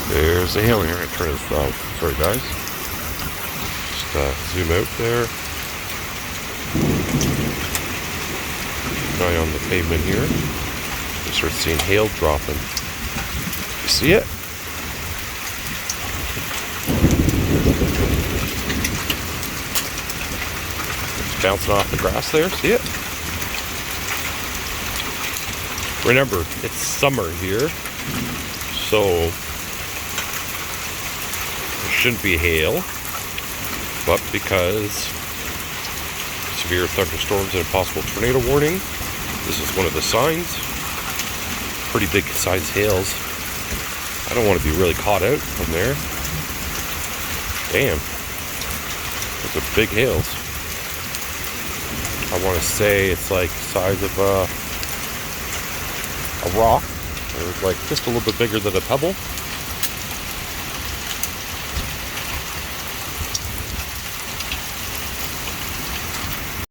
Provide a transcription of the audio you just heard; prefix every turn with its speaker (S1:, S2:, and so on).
S1: There's the hail here. I'm going to turn this off. Sorry, guys. Just zoom out there. Keep an eye on the pavement here. You start seeing hail dropping. You see it? It's bouncing off the grass there. See it? Remember, it's summer here, so there shouldn't be hail, but because severe thunderstorms and a possible tornado warning, this is one of the signs. Pretty big size hails. I don't want to be really caught out from there. Damn, those are big hails. I want to say it's like the size of a rock, or like just a little bit bigger than a pebble.